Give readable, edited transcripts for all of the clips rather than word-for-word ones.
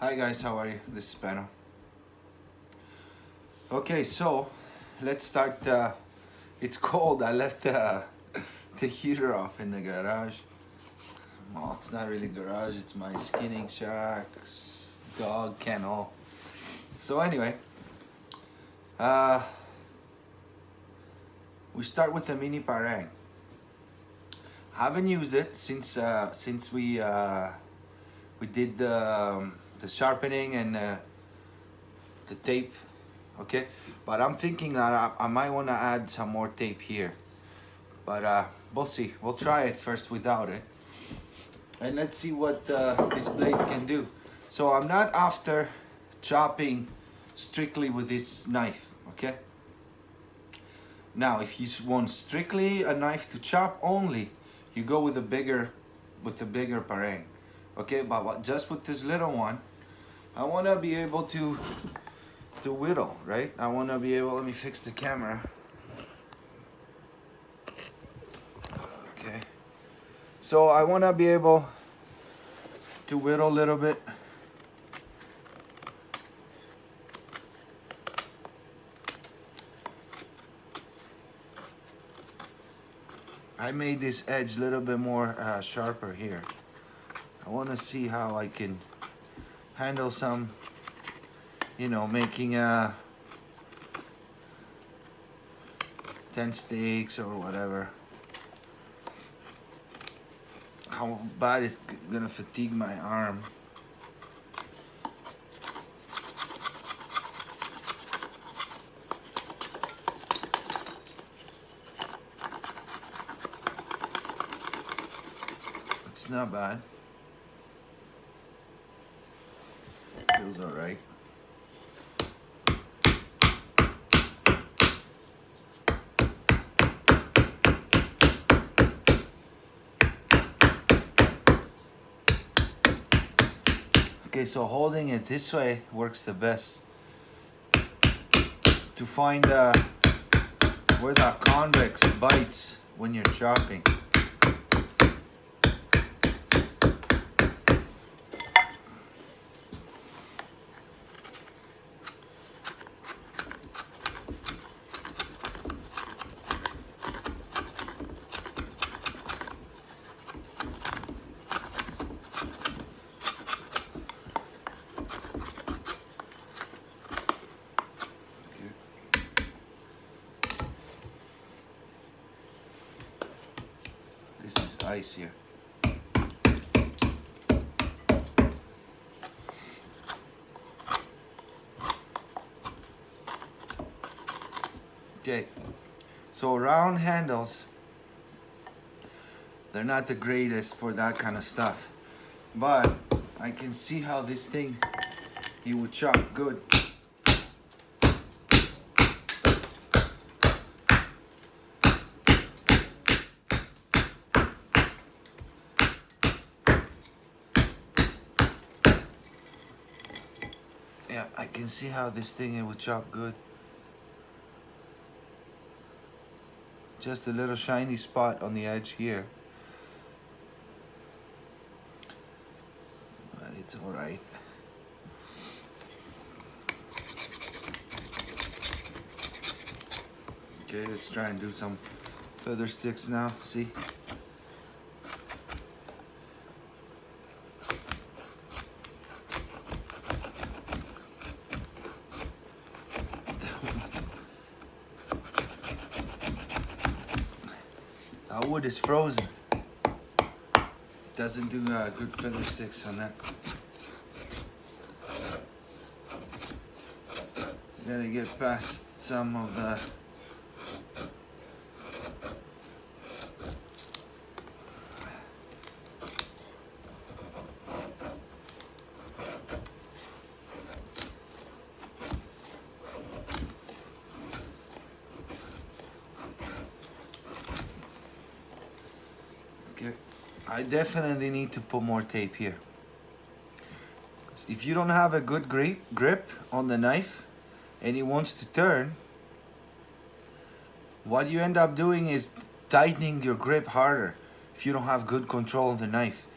Hi guys, how are you? This is Pano. Okay, so let's start. It's cold. I left the heater off in the garage. Well, it's not really garage. It's my skinning shack, dog kennel. So anyway, uh, we start with the mini parang. Haven't used it since we did the sharpening and the tape, okay? But I'm thinking that I might want to add some more tape here. But we'll see. We'll try it first without it. And let's see what this blade can do. So I'm not after chopping strictly with this knife, okay? Now, if you want strictly a knife to chop only, you go with the bigger parang, okay? But just with this little one, I want to be able to whittle, right? I want to be able. Let me fix the camera. Okay. So I want to be able to whittle a little bit. I made this edge a little bit more sharper here. I want to see how I can handle some, making 10 steaks or whatever. How bad it's gonna fatigue my arm. It's not bad. Feels all right. Okay, so holding it this way works the best to find where that convex bites when you're chopping. This is ice here. Okay, so round handles, they're not the greatest for that kind of stuff, but I can see how this thing, it would chop good. Yeah, I can see how this thing, it would chop good. Just a little shiny spot on the edge here. But it's all right. Okay, let's try and do some feather sticks now, see? Our wood is frozen. Doesn't do good feather sticks on that. Gotta get past some of the I definitely need to put more tape here. If you don't have a good grip on the knife and it wants to turn, what you end up doing is tightening your grip harder if you don't have good control of the knife.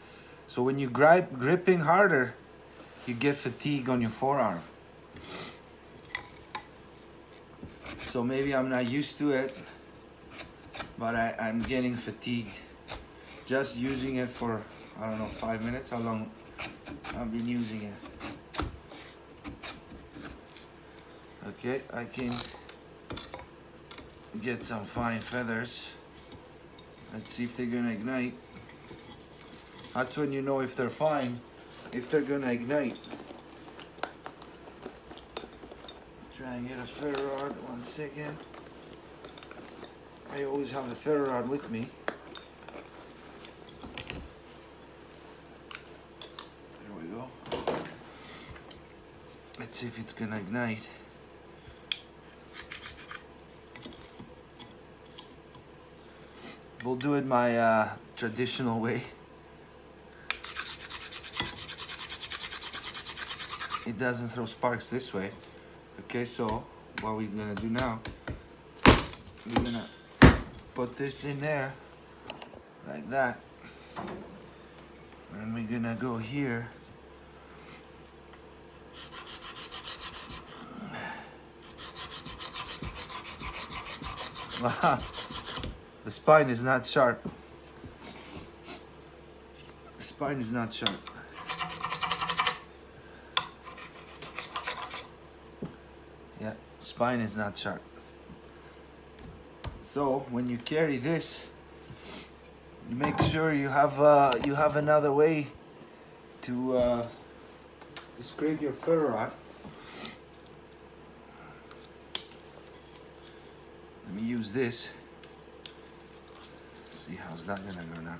So when you gripping harder, you get fatigue on your forearm. So maybe I'm not used to it, but I'm getting fatigued just using it for, I don't know, 5 minutes, how long I've been using it. Okay, I can get some fine feathers. Let's see if they're gonna ignite. That's when you know if they're fine, if they're gonna ignite. Try and get a ferro rod, 1 second. I always have a ferro rod with me. There we go. Let's see if it's gonna ignite. We'll do it my traditional way. It doesn't throw sparks this way. Okay, so what we're gonna do now, we're gonna put this in there like that, and we're gonna go here. Wow, the spine is not sharp. The spine is not sharp. Yeah, spine is not sharp. So when you carry this, you make sure you have another way to scrape your ferro rod. Let me use this. See how's that gonna go now.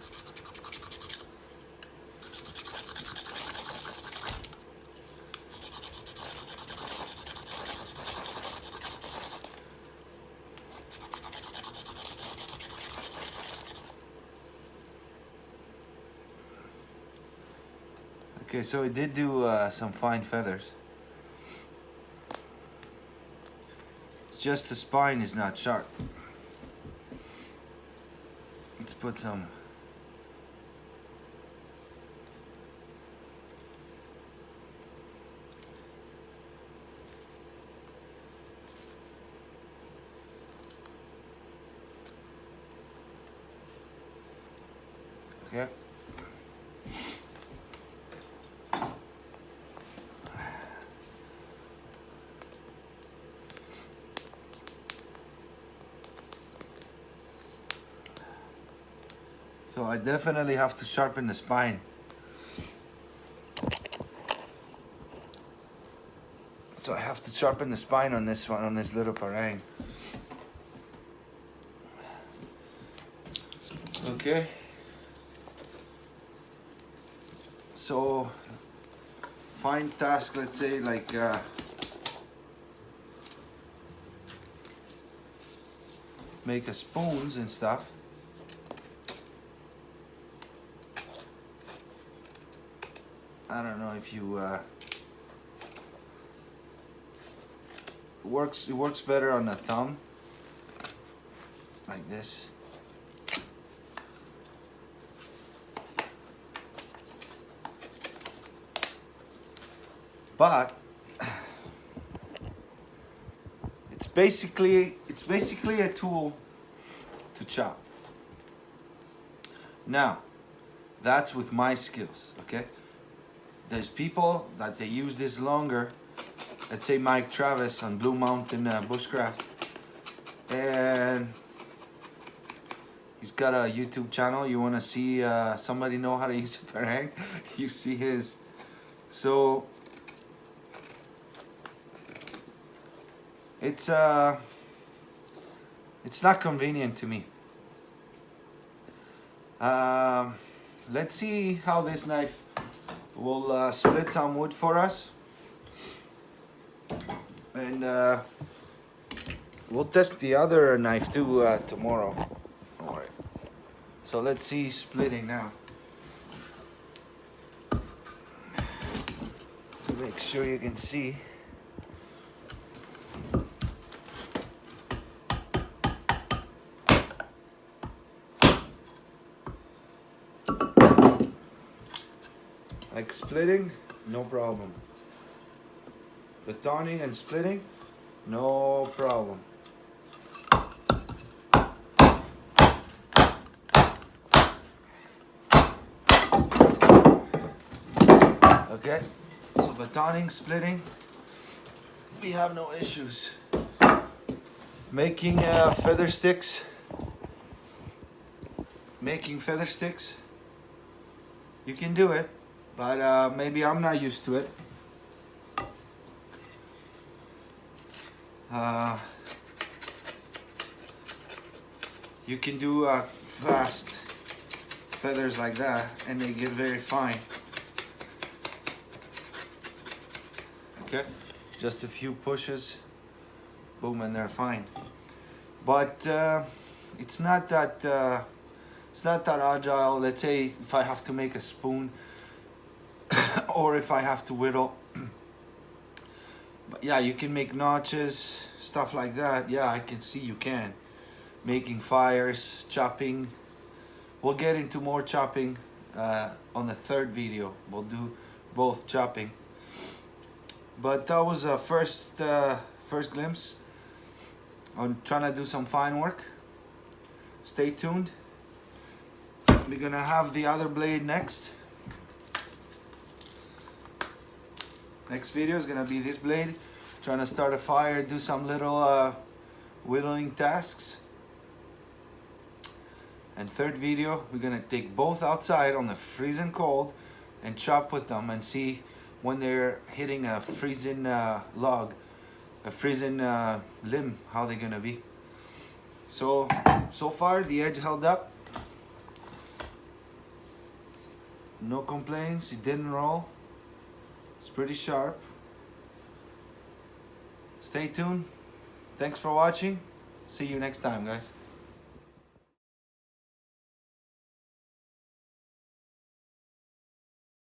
Okay, so it did do some fine feathers. It's just the spine is not sharp. Let's put some. Okay. So I definitely have to sharpen the spine. So I have to sharpen the spine on this one, on this little parang. Okay. So fine task, let's say like make a spoons and stuff. I don't know if you it works better on the thumb like this. But it's basically a tool to chop. Now, that's with my skills, okay? There's people that they use this longer. Let's say Mike Travis on Blue Mountain Bushcraft, and he's got a YouTube channel. You want to see somebody know how to use a parang? You see his. So it's not convenient to me. Let's see how this knife will split some wood for us, and we'll test the other knife too tomorrow. All right. So let's see splitting now. Make sure you can see. Like splitting. no problem. Batoning and splitting, no problem. Okay, so batoning, splitting, we have no issues. Making feather sticks, you can do it, but maybe I'm not used to it. You can do fast feathers like that and they get very fine. Okay, just a few pushes, boom, and they're fine. But it's not that agile. Let's say if I have to make a spoon or if I have to whittle. But yeah, you can make notches, stuff like that. Yeah, I can see you can. Making fires, chopping. We'll get into more chopping on the third video. We'll do both chopping. But that was a first glimpse on trying to do some fine work. Stay tuned. We're gonna have the other blade next. Next video is gonna be this blade. Trying to start a fire, do some little whittling tasks. And third video, we're gonna take both outside on the freezing cold and chop with them and see when they're hitting a freezing log, a freezing limb, how they're gonna be. So far the edge held up. No complaints, it didn't roll. It's pretty sharp. Stay tuned. Thanks for watching. See you next time, guys.